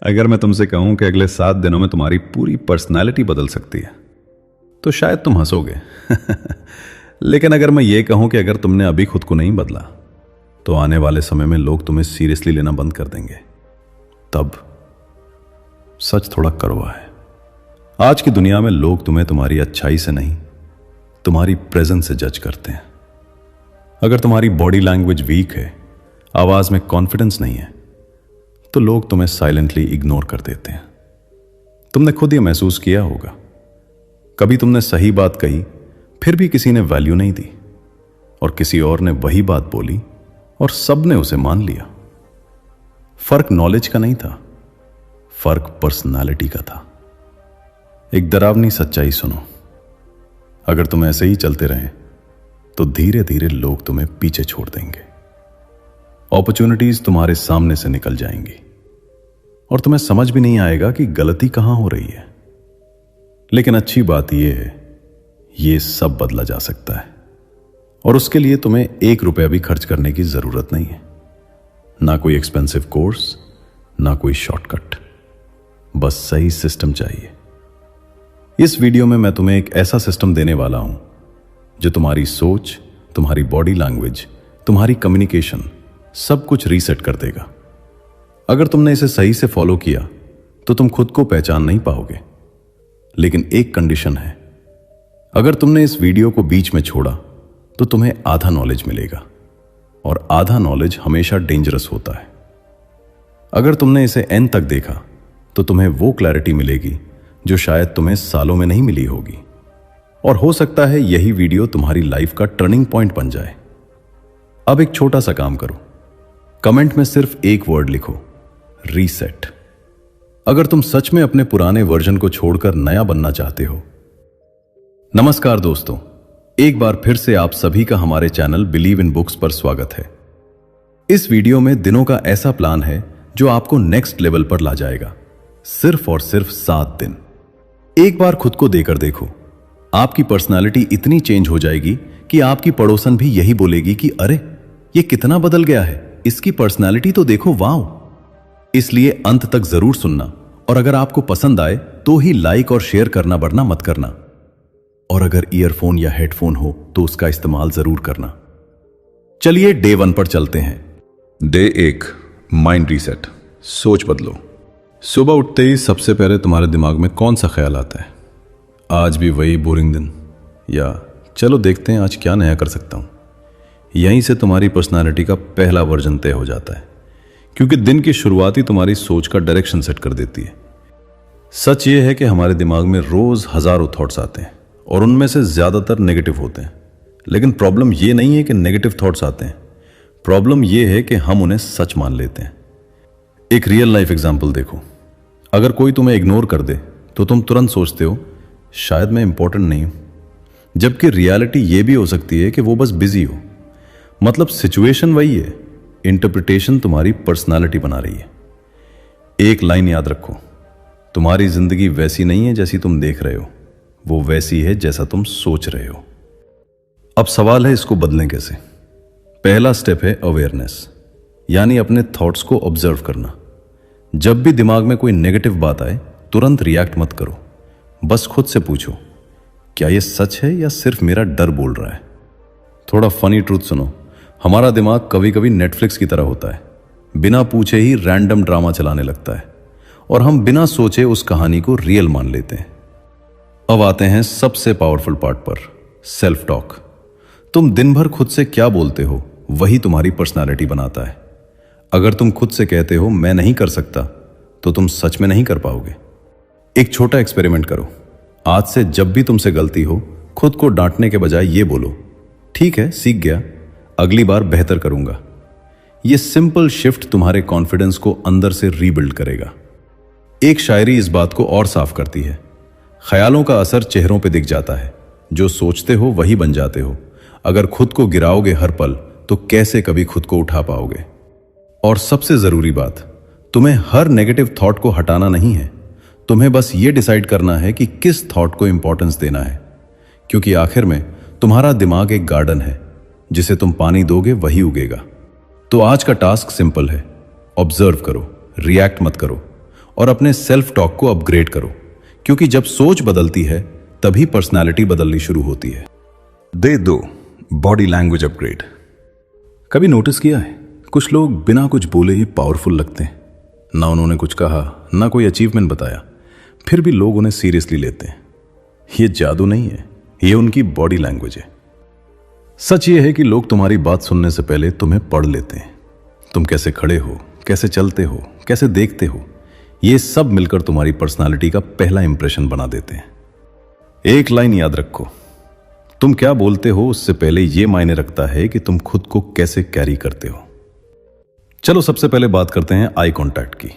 अगर मैं तुमसे कहूं कि अगले 7 दिनों में तुम्हारी पूरी पर्सनालिटी बदल सकती है तो शायद तुम हंसोगे। लेकिन अगर मैं ये कहूं कि अगर तुमने अभी खुद को नहीं बदला तो आने वाले समय में लोग तुम्हें सीरियसली लेना बंद कर देंगे। तब सच थोड़ा कड़वा है। आज की दुनिया में लोग तुम्हें तुम्हारी अच्छाई से नहीं, तुम्हारी प्रेजेंस से जज करते हैं। अगर तुम्हारी बॉडी लैंग्वेज वीक है, आवाज में कॉन्फिडेंस नहीं है, तो लोग तुम्हें साइलेंटली इग्नोर कर देते हैं। तुमने खुद ये महसूस किया होगा, कभी तुमने सही बात कही फिर भी किसी ने वैल्यू नहीं दी, और किसी और ने वही बात बोली और सबने उसे मान लिया। फर्क नॉलेज का नहीं था, फर्क पर्सनालिटी का था। एक डरावनी सच्चाई सुनो, अगर तुम ऐसे ही चलते रहें तो धीरे धीरे लोग तुम्हें पीछे छोड़ देंगे। अपॉर्चुनिटीज तुम्हारे सामने से निकल जाएंगी और तुम्हें समझ भी नहीं आएगा कि गलती कहां हो रही है। लेकिन अच्छी बात यह है, यह सब बदला जा सकता है, और उसके लिए तुम्हें 1 रुपया भी खर्च करने की जरूरत नहीं है। ना कोई एक्सपेंसिव कोर्स, ना कोई शॉर्टकट, बस सही सिस्टम चाहिए। इस वीडियो में मैं तुम्हें एक ऐसा सिस्टम देने वाला हूं जो तुम्हारी सोच, तुम्हारी बॉडी लैंग्वेज, तुम्हारी कम्युनिकेशन सब कुछ रीसेट कर देगा। अगर तुमने इसे सही से फॉलो किया तो तुम खुद को पहचान नहीं पाओगे। लेकिन एक कंडीशन है, अगर तुमने इस वीडियो को बीच में छोड़ा तो तुम्हें आधा नॉलेज मिलेगा, और आधा नॉलेज हमेशा डेंजरस होता है। अगर तुमने इसे एंड तक देखा तो तुम्हें वो क्लैरिटी मिलेगी जो शायद तुम्हें सालों में नहीं मिली होगी, और हो सकता है यही वीडियो तुम्हारी लाइफ का टर्निंग पॉइंट बन जाए। अब एक छोटा सा काम करो, कमेंट में सिर्फ एक वर्ड लिखो, रीसेट। अगर तुम सच में अपने पुराने वर्जन को छोड़कर नया बनना चाहते हो। नमस्कार दोस्तों, एक बार फिर से आप सभी का हमारे चैनल बिलीव इन बुक्स पर स्वागत है। इस वीडियो में दिनों का ऐसा प्लान है जो आपको नेक्स्ट लेवल पर ला जाएगा, सिर्फ और सिर्फ 7 दिन। एक बार खुद को देकर देखो, आपकी पर्सनालिटी इतनी चेंज हो जाएगी कि आपकी पड़ोसन भी यही बोलेगी कि अरे ये कितना बदल गया है, इसकी पर्सनालिटी तो देखो, वाओ। इसलिए अंत तक जरूर सुनना, और अगर आपको पसंद आए तो ही लाइक और शेयर करना वरना मत करना। और अगर ईयरफोन या हेडफोन हो तो उसका इस्तेमाल जरूर करना। चलिए डे 1 पर चलते हैं। डे 1, माइंड रीसेट, सोच बदलो। सुबह उठते ही सबसे पहले तुम्हारे दिमाग में कौन सा ख्याल आता है? आज भी वही बोरिंग दिन, या चलो देखते हैं आज क्या नया कर सकता हूं? यहीं से तुम्हारी पर्सनालिटी का पहला वर्जन तय हो जाता है, क्योंकि दिन की शुरुआत ही तुम्हारी सोच का डायरेक्शन सेट कर देती है। सच ये है कि हमारे दिमाग में रोज हजारों थॉट्स आते हैं और उनमें से ज्यादातर नेगेटिव होते हैं। लेकिन प्रॉब्लम ये नहीं है कि नेगेटिव थॉट्स आते हैं, प्रॉब्लम ये है कि हम उन्हें सच मान लेते हैं। एक रियल लाइफ एग्जाम्पल देखो, अगर कोई तुम्हें इग्नोर कर दे तो तुम तुरंत सोचते हो शायद मैं इंपॉर्टेंट नहीं हूं, जबकि रियलिटी ये भी हो सकती है कि वो बस बिजी हो। मतलब सिचुएशन वही है, इंटरप्रिटेशन तुम्हारी पर्सनालिटी बना रही है। एक लाइन याद रखो, तुम्हारी जिंदगी वैसी नहीं है जैसी तुम देख रहे हो, वो वैसी है जैसा तुम सोच रहे हो। अब सवाल है इसको बदलें कैसे? पहला स्टेप है अवेयरनेस, यानी अपने थॉट्स को ऑब्जर्व करना। जब भी दिमाग में कोई नेगेटिव बात आए तुरंत रिएक्ट मत करो, बस खुद से पूछो क्या यह सच है या सिर्फ मेरा डर बोल रहा है। थोड़ा फनी ट्रूथ सुनो, हमारा दिमाग कभी कभी नेटफ्लिक्स की तरह होता है, बिना पूछे ही रैंडम ड्रामा चलाने लगता है, और हम बिना सोचे उस कहानी को रियल मान लेते हैं। अब आते हैं सबसे पावरफुल पार्ट पर, सेल्फ टॉक। तुम दिन भर खुद से क्या बोलते हो वही तुम्हारी पर्सनालिटी बनाता है। अगर तुम खुद से कहते हो मैं नहीं कर सकता, तो तुम सच में नहीं कर पाओगे। एक छोटा एक्सपेरिमेंट करो, आज से जब भी तुमसे गलती हो खुद को डांटने के बजाय ये बोलो, ठीक है सीख गया, अगली बार बेहतर करूंगा। यह सिंपल शिफ्ट तुम्हारे कॉन्फिडेंस को अंदर से रीबिल्ड करेगा। एक शायरी इस बात को और साफ करती है, ख्यालों का असर चेहरों पे दिख जाता है, जो सोचते हो वही बन जाते हो। अगर खुद को गिराओगे हर पल तो कैसे कभी खुद को उठा पाओगे? और सबसे जरूरी बात, तुम्हें हर नेगेटिव थॉट को हटाना नहीं है, तुम्हें बस ये डिसाइड करना है कि किस थॉट को इंपॉर्टेंस देना है। क्योंकि आखिर में तुम्हारा दिमाग एक गार्डन है, जिसे तुम पानी दोगे वही उगेगा। तो आज का टास्क सिंपल है, ऑब्जर्व करो, रिएक्ट मत करो और अपने सेल्फ टॉक को अपग्रेड करो, क्योंकि जब सोच बदलती है तभी पर्सनालिटी बदलनी शुरू होती है। दे दो बॉडी लैंग्वेज अपग्रेड। कभी नोटिस किया है, कुछ लोग बिना कुछ बोले ही पावरफुल लगते हैं। ना उन्होंने कुछ कहा, ना कोई अचीवमेंट बताया, फिर भी लोग उन्हें सीरियसली लेते हैं। ये जादू नहीं है, ये उनकी बॉडी लैंग्वेज है। सच ये है कि लोग तुम्हारी बात सुनने से पहले तुम्हें पढ़ लेते हैं। तुम कैसे खड़े हो, कैसे चलते हो, कैसे देखते हो, ये सब मिलकर तुम्हारी पर्सनालिटी का पहला इंप्रेशन बना देते हैं। एक लाइन याद रखो, तुम क्या बोलते हो उससे पहले यह मायने रखता है कि तुम खुद को कैसे कैरी करते हो। चलो सबसे पहले बात करते हैं आई कांटेक्ट की।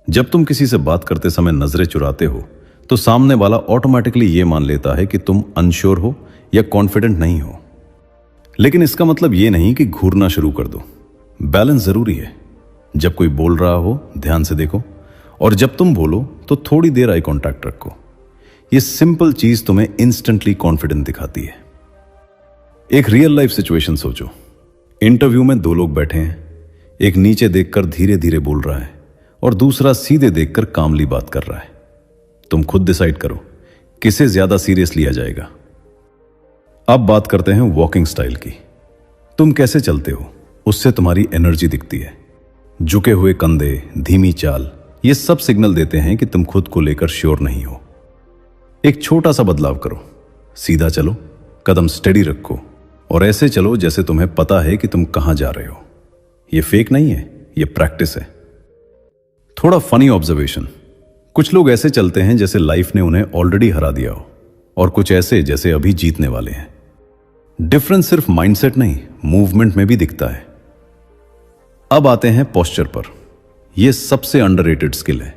जब तुम किसी से बात करते समय नजरें चुराते हो तो सामने वाला ऑटोमेटिकली यह मान लेता है कि तुम अनश्योर हो या कॉन्फिडेंट नहीं हो। लेकिन इसका मतलब यह नहीं कि घूरना शुरू कर दो। बैलेंस जरूरी है। जब कोई बोल रहा हो ध्यान से देखो, और जब तुम बोलो तो थोड़ी देर आई कांटेक्ट रखो। यह सिंपल चीज तुम्हें इंस्टेंटली कॉन्फिडेंट दिखाती है। एक रियल लाइफ सिचुएशन सोचो। इंटरव्यू में दो लोग बैठे हैं, एक नीचे देखकर धीरे धीरे बोल रहा है और दूसरा सीधे देखकर कामली बात कर रहा है। तुम खुद डिसाइड करो किसे ज्यादा सीरियस लिया जाएगा। अब बात करते हैं वॉकिंग स्टाइल की। तुम कैसे चलते हो उससे तुम्हारी एनर्जी दिखती है। झुके हुए कंधे, धीमी चाल, ये सब सिग्नल देते हैं कि तुम खुद को लेकर श्योर नहीं हो। एक छोटा सा बदलाव करो, सीधा चलो, कदम स्टेडी रखो और ऐसे चलो जैसे तुम्हें पता है कि तुम कहां जा रहे हो। यह फेक नहीं है, यह प्रैक्टिस है। थोड़ा फनी ऑब्जर्वेशन, कुछ लोग ऐसे चलते हैं जैसे लाइफ ने उन्हें ऑलरेडी हरा दिया हो, और कुछ ऐसे जैसे अभी जीतने वाले हैं। डिफरेंस सिर्फ माइंडसेट नहीं, मूवमेंट में भी दिखता है। अब आते हैं पोस्चर पर। यह सबसे अंडररेटेड स्किल है।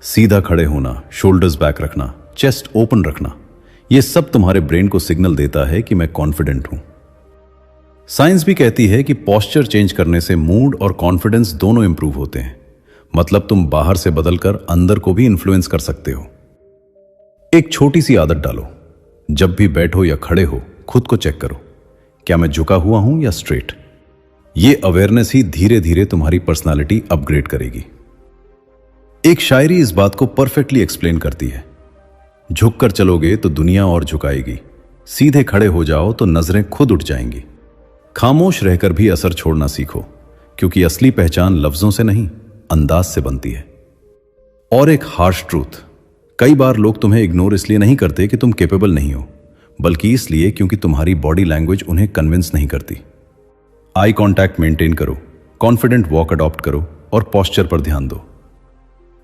सीधा खड़े होना, शोल्डर्स बैक रखना, चेस्ट ओपन रखना, यह सब तुम्हारे ब्रेन को सिग्नल देता है कि मैं कॉन्फिडेंट हूं। साइंस भी कहती है कि पोस्चर चेंज करने से मूड और कॉन्फिडेंस दोनों इंप्रूव होते हैं। मतलब तुम बाहर से बदलकर अंदर को भी इन्फ्लुएंस कर सकते हो। एक छोटी सी आदत डालो, जब भी बैठो या खड़े हो खुद को चेक करो, क्या मैं झुका हुआ हूं या स्ट्रेट। यह अवेयरनेस ही धीरे धीरे तुम्हारी पर्सनालिटी अपग्रेड करेगी। एक शायरी इस बात को परफेक्टली एक्सप्लेन करती है। झुककर चलोगे तो दुनिया और झुकाएगी, सीधे खड़े हो जाओ तो नजरें खुद उठ जाएंगी। खामोश रहकर भी असर छोड़ना सीखो, क्योंकि असली पहचान लफ्जों से नहीं, अंदाज से बनती है। और एक हार्श ट्रूथ, कई बार लोग तुम्हें इग्नोर इसलिए नहीं करते कि तुम कैपेबल नहीं हो, बल्कि इसलिए क्योंकि तुम्हारी बॉडी लैंग्वेज उन्हें कन्विंस नहीं करती। आई कांटेक्ट मेंटेन करो, कॉन्फिडेंट वॉक अडॉप्ट करो और पोस्चर पर ध्यान दो।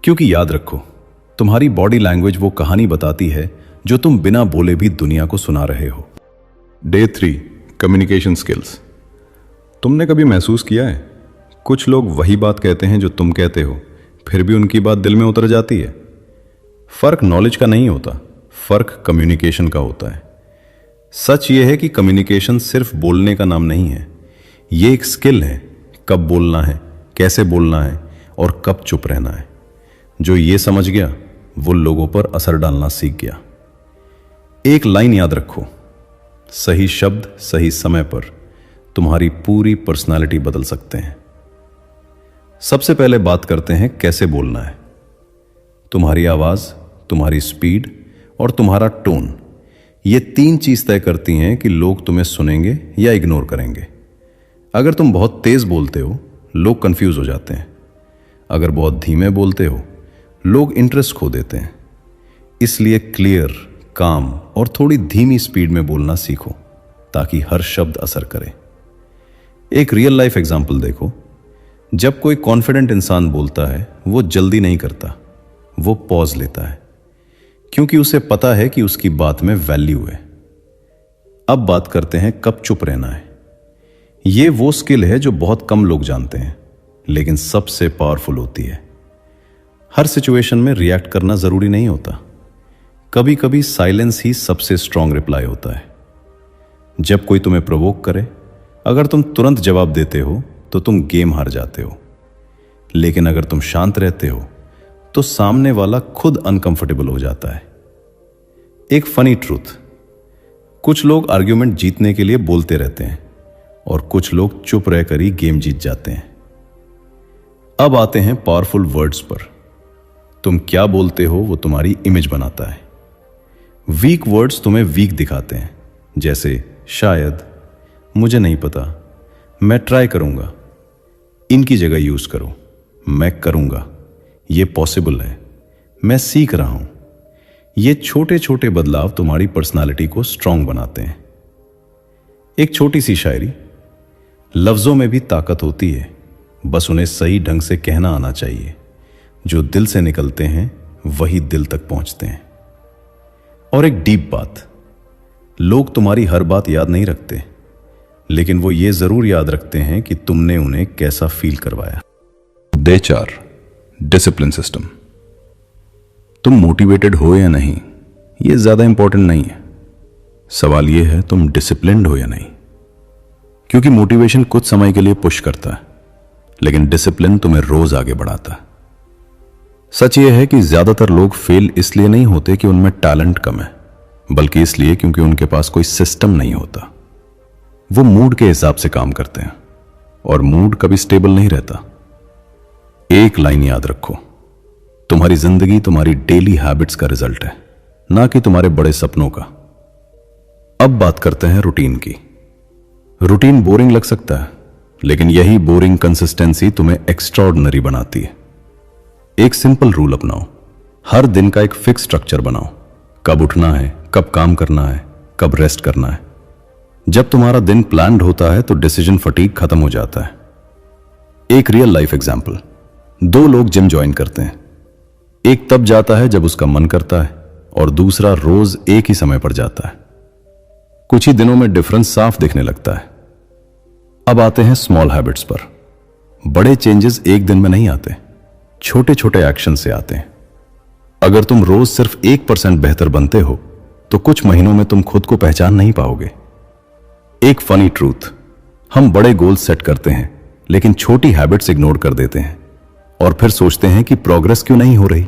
क्योंकि याद रखो, तुम्हारी बॉडी लैंग्वेज वो कहानी बताती है जो तुम बिना बोले भी दुनिया को सुना रहे हो। Day 3, communication skills. तुमने कभी महसूस किया है, कुछ लोग वही बात कहते हैं जो तुम कहते हो, फिर भी उनकी बात दिल में उतर जाती है। फर्क नॉलेज का नहीं होता, फर्क कम्युनिकेशन का होता है। सच यह है कि कम्युनिकेशन सिर्फ बोलने का नाम नहीं है, यह एक स्किल है। कब बोलना है, कैसे बोलना है और कब चुप रहना है। जो ये समझ गया वो लोगों पर असर डालना सीख गया। एक लाइन याद रखो, सही शब्द सही समय पर तुम्हारी पूरी पर्सनालिटी बदल सकते हैं। सबसे पहले बात करते हैं कैसे बोलना है। तुम्हारी आवाज, तुम्हारी स्पीड और तुम्हारा टोन, ये 3 चीज तय करती हैं कि लोग तुम्हें सुनेंगे या इग्नोर करेंगे। अगर तुम बहुत तेज बोलते हो लोग कंफ्यूज हो जाते हैं। अगर बहुत धीमे बोलते हो लोग इंटरेस्ट खो देते हैं। इसलिए क्लियर, काम और थोड़ी धीमी स्पीड में बोलना सीखो ताकि हर शब्द असर करे। एक रियल लाइफ एग्जाम्पल देखो। जब कोई कॉन्फिडेंट इंसान बोलता है वो जल्दी नहीं करता, वो पॉज लेता है, क्योंकि उसे पता है कि उसकी बात में वैल्यू है। अब बात करते हैं कब चुप रहना है। ये वो स्किल है जो बहुत कम लोग जानते हैं, लेकिन सबसे पावरफुल होती है। हर सिचुएशन में रिएक्ट करना जरूरी नहीं होता। कभी कभी साइलेंस ही सबसे स्ट्रांग रिप्लाई होता है। जब कोई तुम्हें प्रोवोक करे, अगर तुम तुरंत जवाब देते हो तो तुम गेम हार जाते हो। लेकिन अगर तुम शांत रहते हो तो सामने वाला खुद अनकंफर्टेबल हो जाता है। एक फनी ट्रूथ, कुछ लोग आर्ग्यूमेंट जीतने के लिए बोलते रहते हैं और कुछ लोग चुप रहकर ही गेम जीत जाते हैं। अब आते हैं पावरफुल वर्ड्स पर। तुम क्या बोलते हो वो तुम्हारी इमेज बनाता है। वीक वर्ड्स तुम्हें वीक दिखाते हैं, जैसे शायद, मुझे नहीं पता, मैं ट्राई करूंगा। इनकी जगह यूज करो मैं करूंगा, ये पॉसिबल है, मैं सीख रहा हूं। ये छोटे छोटे बदलाव तुम्हारी पर्सनालिटी को स्ट्रांग बनाते हैं। एक छोटी सी शायरी, लफ्जों में भी ताकत होती है, बस उन्हें सही ढंग से कहना आना चाहिए। जो दिल से निकलते हैं वही दिल तक पहुंचते हैं। और एक डीप बात, लोग तुम्हारी हर बात याद नहीं रखते, लेकिन वो ये जरूर याद रखते हैं कि तुमने उन्हें कैसा फील करवाया। Day 4, discipline system. तुम मोटिवेटेड हो या नहीं, ये ज्यादा इंपॉर्टेंट नहीं है। सवाल यह है तुम डिसिप्लिन्ड हो या नहीं। क्योंकि मोटिवेशन कुछ समय के लिए पुश करता है, लेकिन डिसिप्लिन तुम्हें रोज आगे बढ़ाता है। सच यह है कि ज्यादातर लोग फेल इसलिए नहीं होते कि उनमें टैलेंट कम है, बल्कि इसलिए क्योंकि उनके पास कोई सिस्टम नहीं होता। वो मूड के हिसाब से काम करते हैं, और मूड कभी स्टेबल नहीं रहता। एक लाइन याद रखो, तुम्हारी जिंदगी तुम्हारी डेली हैबिट्स का रिजल्ट है, ना कि तुम्हारे बड़े सपनों का। अब बात करते हैं रूटीन की। रूटीन बोरिंग लग सकता है, लेकिन यही बोरिंग कंसिस्टेंसी तुम्हें एक्स्ट्राऑर्डिनरी बनाती है। एक सिंपल रूल अपनाओ, हर दिन का एक फिक्स स्ट्रक्चर बनाओ। कब उठना है, कब काम करना है, कब रेस्ट करना है। जब तुम्हारा दिन प्लान्ड होता है तो डिसीजन फटीग खत्म हो जाता है। एक रियल लाइफ एग्जांपल, 2 लोग जिम ज्वाइन करते हैं। एक तब जाता है जब उसका मन करता है, और दूसरा रोज एक ही समय पर जाता है। कुछ ही दिनों में डिफरेंस साफ दिखने लगता है। अब आते हैं स्मॉल हैबिट्स पर। बड़े चेंजेस एक दिन में नहीं आते, छोटे छोटे एक्शन से आते हैं। अगर तुम रोज सिर्फ 1% बेहतर बनते हो तो कुछ महीनों में तुम खुद को पहचान नहीं पाओगे। एक फनी ट्रूथ, हम बड़े गोल्स सेट करते हैं, लेकिन छोटी हैबिट्स इग्नोर कर देते हैं, और फिर सोचते हैं कि प्रोग्रेस क्यों नहीं हो रही।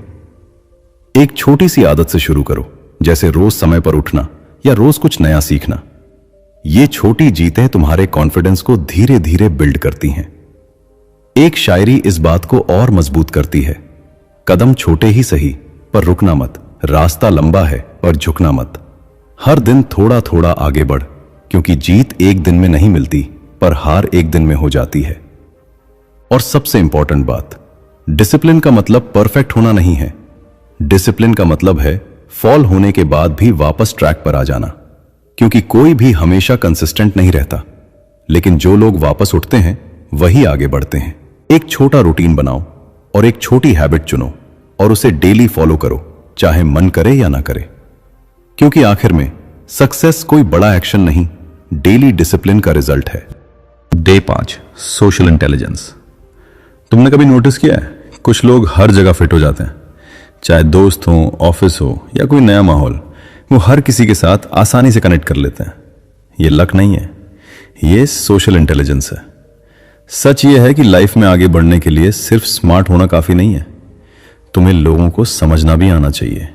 एक छोटी सी आदत से शुरू करो, जैसे रोज समय पर उठना या रोज कुछ नया सीखना। ये छोटी जीतें तुम्हारे कॉन्फिडेंस को धीरे धीरे बिल्ड करती हैं। एक शायरी इस बात को और मजबूत करती है, कदम छोटे ही सही पर रुकना मत, रास्ता लंबा है और झुकना मत। हर दिन थोड़ा थोड़ा आगे बढ़, क्योंकि जीत एक दिन में नहीं मिलती, पर हार एक दिन में हो जाती है। और सबसे इंपॉर्टेंट बात, डिसिप्लिन का मतलब परफेक्ट होना नहीं है। डिसिप्लिन का मतलब है फॉल होने के बाद भी वापस ट्रैक पर आ जाना, क्योंकि कोई भी हमेशा कंसिस्टेंट नहीं रहता, लेकिन जो लोग वापस उठते हैं वही आगे बढ़ते हैं। एक छोटा रूटीन बनाओ और एक छोटी हैबिट चुनो और उसे डेली फॉलो करो, चाहे मन करे या ना करे। क्योंकि आखिर में सक्सेस कोई बड़ा एक्शन नहीं, डेली डिसिप्लिन का रिजल्ट है। Day 5, social intelligence. तुमने कभी नोटिस किया है, कुछ लोग हर जगह फिट हो जाते हैं, चाहे दोस्त हो, ऑफिस हो या कोई नया माहौल, वो हर किसी के साथ आसानी से कनेक्ट कर लेते हैं। ये लक नहीं है, ये सोशल इंटेलिजेंस है। सच ये है कि लाइफ में आगे बढ़ने के लिए सिर्फ स्मार्ट होना काफी नहीं है, तुम्हें लोगों को समझना भी आना चाहिए।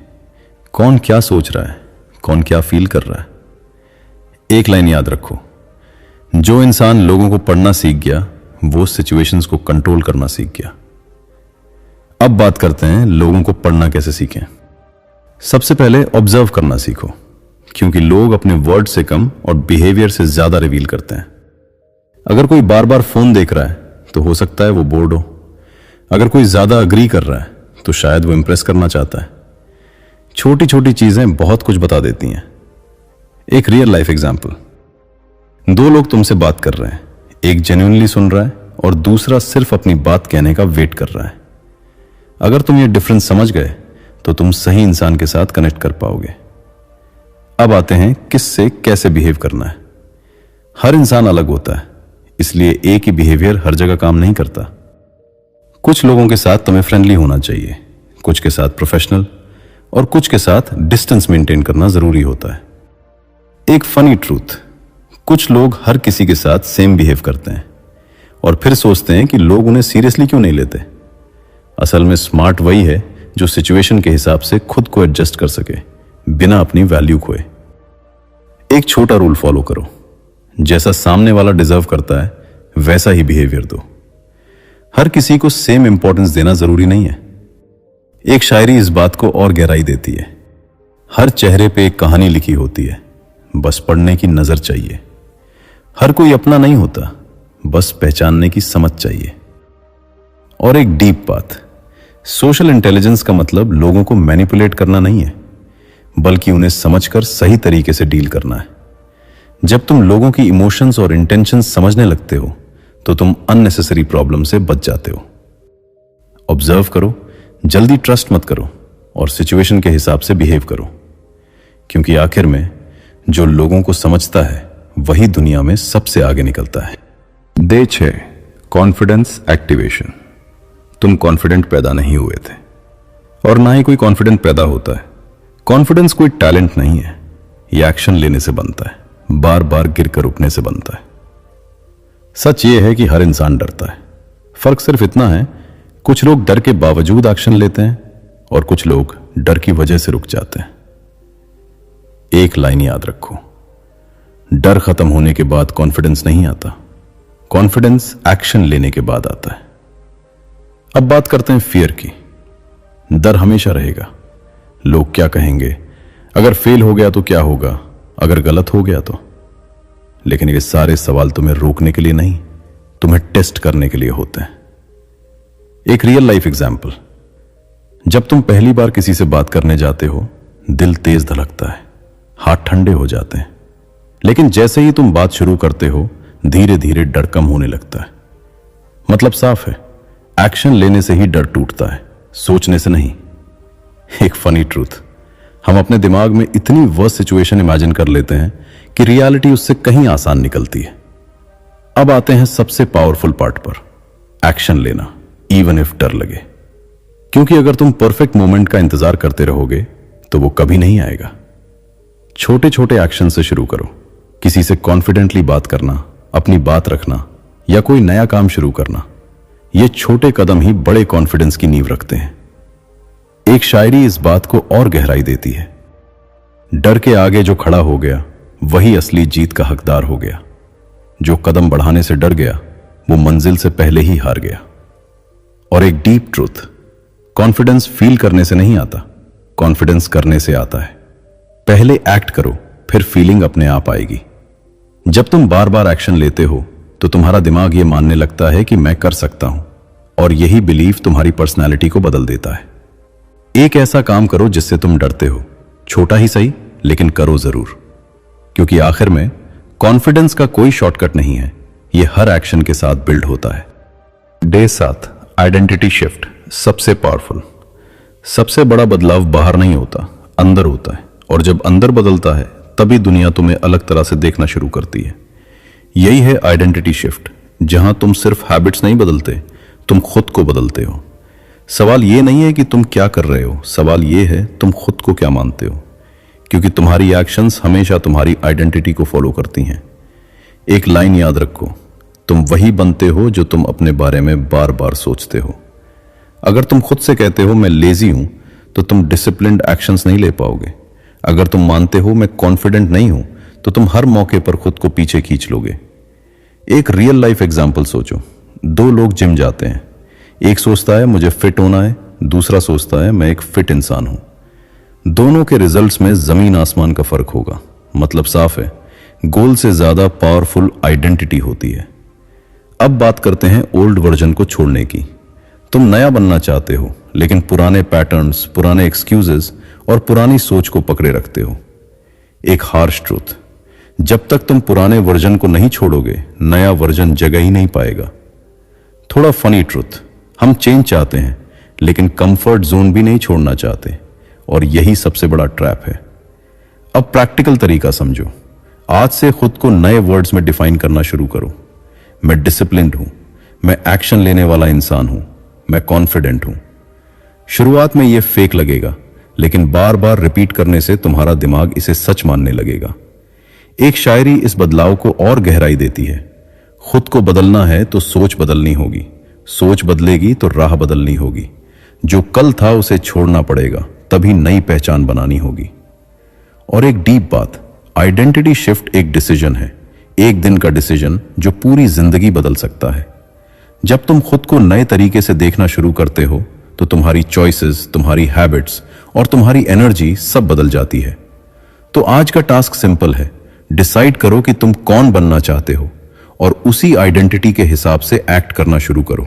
कौन क्या सोच रहा है, कौन क्या फील कर रहा है। एक लाइन याद रखो, जो इंसान लोगों को पढ़ना सीख गया वो सिचुएशंस को कंट्रोल करना सीख गया। अब बात करते हैं लोगों को पढ़ना कैसे सीखें। सबसे पहले ऑब्जर्व करना सीखो, क्योंकि लोग अपने वर्ड से कम और बिहेवियर से ज्यादा रिवील करते हैं। अगर कोई बार बार फोन देख रहा है तो हो सकता है वो बोर्ड हो। अगर कोई ज्यादा अग्री कर रहा है तो शायद वो इंप्रेस करना चाहता है। छोटी छोटी चीजें बहुत कुछ बता देती हैं। एक रियल लाइफ एग्जांपल, 2 लोग तुमसे बात कर रहे हैं, एक जेन्युइनली सुन रहा है और दूसरा सिर्फ अपनी बात कहने का वेट कर रहा है। अगर तुम ये डिफरेंस समझ गए तो तुम सही इंसान के साथ कनेक्ट कर पाओगे। अब आते हैं किससे कैसे बिहेव करना है। हर इंसान अलग होता है, इसलिए एक ही बिहेवियर हर जगह काम नहीं करता। कुछ लोगों के साथ तुम्हें फ्रेंडली होना चाहिए, कुछ के साथ प्रोफेशनल और कुछ के साथ डिस्टेंस मेंटेन करना जरूरी होता है। एक फनी ट्रूथ, कुछ लोग हर किसी के साथ सेम बिहेव करते हैं और फिर सोचते हैं कि लोग उन्हें सीरियसली क्यों नहीं लेते। असल में स्मार्ट वही है जो सिचुएशन के हिसाब से खुद को एडजस्ट कर सके बिना अपनी वैल्यू खोए। एक छोटा रूल फॉलो करो, जैसा सामने वाला डिजर्व करता है वैसा ही बिहेवियर दो। हर किसी को सेम इंपॉर्टेंस देना जरूरी नहीं है। एक शायरी इस बात को और गहराई देती है, हर चेहरे पे एक कहानी लिखी होती है, बस पढ़ने की नजर चाहिए। हर कोई अपना नहीं होता, बस पहचानने की समझ चाहिए। और एक डीप बात, सोशल इंटेलिजेंस का मतलब लोगों को मैनिपुलेट करना नहीं है, बल्कि उन्हें समझकर सही तरीके से डील करना है। जब तुम लोगों की इमोशंस और इंटेंशंस समझने लगते हो तो तुम अननेसेसरी प्रॉब्लम से बच जाते हो। ऑब्जर्व करो, जल्दी ट्रस्ट मत करो और सिचुएशन के हिसाब से बिहेव करो, क्योंकि आखिर में जो लोगों को समझता है वही दुनिया में सबसे आगे निकलता है। Day 6, confidence activation. तुम कॉन्फिडेंट पैदा नहीं हुए थे और ना ही कोई कॉन्फिडेंट पैदा होता है। कॉन्फिडेंस कोई टैलेंट नहीं है, यह एक्शन लेने से बनता है, बार बार गिरकर उठने से बनता है। सच यह है कि हर इंसान डरता है। फर्क सिर्फ इतना है, कुछ लोग डर के बावजूद एक्शन लेते हैं और कुछ लोग डर की वजह से रुक जाते हैं। एक लाइन याद रखो, डर खत्म होने के बाद कॉन्फिडेंस नहीं आता, कॉन्फिडेंस एक्शन लेने के बाद आता है। अब बात करते हैं फियर की। डर हमेशा रहेगा, लोग क्या कहेंगे, अगर फेल हो गया तो क्या होगा, अगर गलत हो गया तो। लेकिन ये सारे सवाल तुम्हें रोकने के लिए नहीं, तुम्हें टेस्ट करने के लिए होते हैं। एक रियल लाइफ एग्जाम्पल, जब तुम पहली बार किसी से बात करने जाते हो, दिल तेज धड़कता है, हाथ ठंडे हो जाते हैं। लेकिन जैसे ही तुम बात शुरू करते हो, धीरे धीरे डर कम होने लगता है। मतलब साफ है, एक्शन लेने से ही डर टूटता है, सोचने से नहीं। एक फनी ट्रूथ, हम अपने दिमाग में इतनी वर्स्ट सिचुएशन इमेजिन कर लेते हैं कि रियलिटी उससे कहीं आसान निकलती है। अब आते हैं सबसे पावरफुल पार्ट पर, एक्शन लेना, इवन इफ डर लगे। क्योंकि अगर तुम परफेक्ट मोमेंट का इंतजार करते रहोगे तो वो कभी नहीं आएगा। छोटे छोटे एक्शन से शुरू करो, किसी से कॉन्फिडेंटली बात करना, अपनी बात रखना या कोई नया काम शुरू करना। ये छोटे कदम ही बड़े कॉन्फिडेंस की नींव रखते हैं। एक शायरी इस बात को और गहराई देती है, डर के आगे जो खड़ा हो गया वही असली जीत का हकदार हो गया। जो कदम बढ़ाने से डर गया वो मंजिल से पहले ही हार गया। और एक डीप ट्रूथ, कॉन्फिडेंस फील करने से नहीं आता, कॉन्फिडेंस करने से आता है। पहले एक्ट करो, फिर फीलिंग अपने आप आएगी। जब तुम बार बार एक्शन लेते हो तो तुम्हारा दिमाग ये मानने लगता है कि मैं कर सकता हूं, और यही बिलीफ तुम्हारी पर्सनैलिटी को बदल देता है। एक ऐसा काम करो जिससे तुम डरते हो, छोटा ही सही लेकिन करो जरूर, क्योंकि आखिर में कॉन्फिडेंस का कोई शॉर्टकट नहीं है, यह हर एक्शन के साथ बिल्ड होता है। डे 7, आइडेंटिटी शिफ्ट, सबसे पावरफुल। सबसे बड़ा बदलाव बाहर नहीं होता, अंदर होता है। और जब अंदर बदलता है तभी दुनिया तुम्हें अलग तरह से देखना शुरू करती है। यही है आइडेंटिटी शिफ्ट, जहां तुम सिर्फ हैबिट्स नहीं बदलते, तुम खुद को बदलते हो। सवाल यह नहीं है कि तुम क्या कर रहे हो, सवाल यह है तुम खुद को क्या मानते हो, क्योंकि तुम्हारी एक्शंस हमेशा तुम्हारी आइडेंटिटी को फॉलो करती हैं। एक लाइन याद रखो, तुम वही बनते हो जो तुम अपने बारे में बार बार सोचते हो। अगर तुम खुद से कहते हो मैं लेजी हूं, तो तुम डिसिप्लिन्ड एक्शंस नहीं ले पाओगे। अगर तुम मानते हो मैं कॉन्फिडेंट नहीं हूं, तो तुम हर मौके पर खुद को पीछे खींच लोगे। एक रियल लाइफ एग्जाम्पल सोचो, दो लोग जिम जाते हैं, एक सोचता है मुझे फिट होना है, दूसरा सोचता है मैं एक फिट इंसान हूं। दोनों के रिजल्ट्स में जमीन आसमान का फर्क होगा। मतलब साफ है, गोल से ज्यादा पावरफुल आइडेंटिटी होती है। अब बात करते हैं ओल्ड वर्जन को छोड़ने की। तुम नया बनना चाहते हो, लेकिन पुराने पैटर्न्स, पुराने एक्सक्यूजेस और पुरानी सोच को पकड़े रखते हो। एक हार्श ट्रूथ, जब तक तुम पुराने वर्जन को नहीं छोड़ोगे, नया वर्जन जगह ही नहीं पाएगा। थोड़ा फनी ट्रूथ, हम चेंज चाहते हैं लेकिन कंफर्ट जोन भी नहीं छोड़ना चाहते, और यही सबसे बड़ा ट्रैप है। अब प्रैक्टिकल तरीका समझो, आज से खुद को नए वर्ड्स में डिफाइन करना शुरू करो। मैं डिसिप्लिन्ड हूं, मैं एक्शन लेने वाला इंसान हूं, मैं कॉन्फिडेंट हूं। शुरुआत में यह फेक लगेगा, लेकिन बार बार रिपीट करने से तुम्हारा दिमाग इसे सच मानने लगेगा। एक शायरी इस बदलाव को और गहराई देती है, खुद को बदलना है तो सोच बदलनी होगी, सोच बदलेगी तो राह बदलनी होगी। जो कल था उसे छोड़ना पड़ेगा, तभी नई पहचान बनानी होगी। और एक डीप बात, आइडेंटिटी शिफ्ट एक डिसीजन है, एक दिन का डिसीजन जो पूरी जिंदगी बदल सकता है। जब तुम खुद को नए तरीके से देखना शुरू करते हो तो तुम्हारी चॉइसेस, तुम्हारी हैबिट्स और तुम्हारी एनर्जी सब बदल जाती है। तो आज का टास्क सिंपल है, डिसाइड करो कि तुम कौन बनना चाहते हो और उसी आइडेंटिटी के हिसाब से एक्ट करना शुरू करो,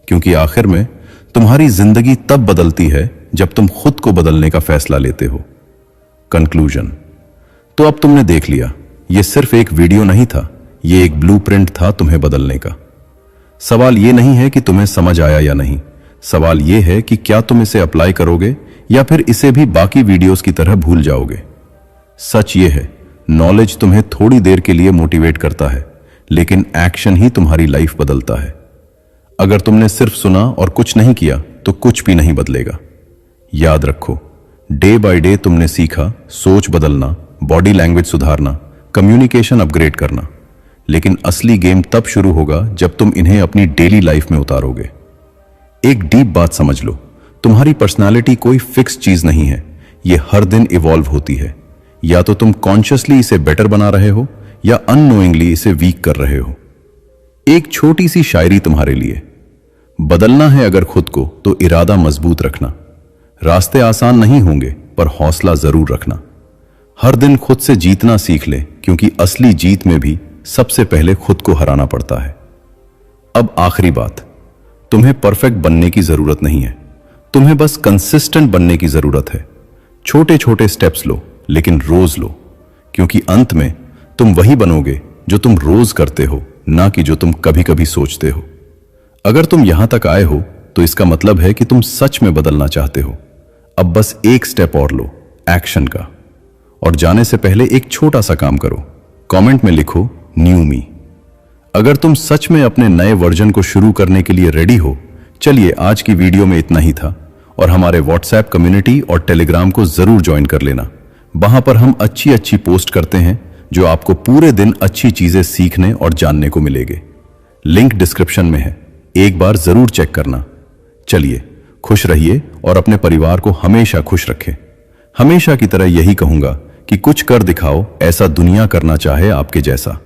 क्योंकि आखिर में तुम्हारी जिंदगी तब बदलती है जब तुम खुद को बदलने का फैसला लेते हो। कंक्लूजन। तो अब तुमने देख लिया, यह सिर्फ एक वीडियो नहीं था, यह एक ब्लूप्रिंट था तुम्हें बदलने का। सवाल यह नहीं है कि तुम्हें समझ आया या नहीं, सवाल यह है कि क्या तुम इसे अप्लाई करोगे या फिर इसे भी बाकी वीडियोस की तरह भूल जाओगे। सच यह है, नॉलेज तुम्हें थोड़ी देर के लिए मोटिवेट करता है, लेकिन एक्शन ही तुम्हारी लाइफ बदलता है। अगर तुमने सिर्फ सुना और कुछ नहीं किया तो कुछ भी नहीं बदलेगा। याद रखो, डे बाय डे तुमने सीखा सोच बदलना, बॉडी लैंग्वेज सुधारना, कम्युनिकेशन अपग्रेड करना, लेकिन असली गेम तब शुरू होगा जब तुम इन्हें अपनी डेली लाइफ में उतारोगे। एक डीप बात समझ लो, तुम्हारी पर्सनालिटी कोई फिक्स चीज नहीं है, यह हर दिन इवॉल्व होती है। या तो तुम कॉन्शियसली इसे बेटर बना रहे हो या अननोइंगली इसे वीक कर रहे हो। एक छोटी सी शायरी तुम्हारे लिए, बदलना है अगर खुद को तो इरादा मजबूत रखना। रास्ते आसान नहीं होंगे पर हौसला जरूर रखना। हर दिन खुद से जीतना सीख ले, क्योंकि असली जीत में भी सबसे पहले खुद को हराना पड़ता है। अब आखिरी बात, तुम्हें परफेक्ट बनने की जरूरत नहीं है, तुम्हें बस कंसिस्टेंट बनने की जरूरत है। छोटे छोटे स्टेप्स लो, लेकिन रोज लो, क्योंकि अंत में तुम वही बनोगे जो तुम रोज करते हो, ना कि जो तुम कभी कभी सोचते हो। अगर तुम यहां तक आए हो तो इसका मतलब है कि तुम सच में बदलना चाहते हो। अब बस एक स्टेप और लो, एक्शन का। और जाने से पहले एक छोटा सा काम करो, कमेंट में लिखो न्यू मी। अगर तुम सच में अपने नए वर्जन को शुरू करने के लिए रेडी हो। चलिए, आज की वीडियो में इतना ही था, और हमारे व्हाट्सएप कम्युनिटी और टेलीग्राम को जरूर ज्वाइन कर लेना। वहां पर हम अच्छी अच्छी पोस्ट करते हैं जो आपको पूरे दिन अच्छी चीजें सीखने और जानने को मिलेंगे। लिंक डिस्क्रिप्शन में है, एक बार जरूर चेक करना। चलिए, खुश रहिए और अपने परिवार को हमेशा खुश रखें। हमेशा की तरह यही कहूंगा कि कुछ कर दिखाओ, ऐसा दुनिया करना चाहे आपके जैसा।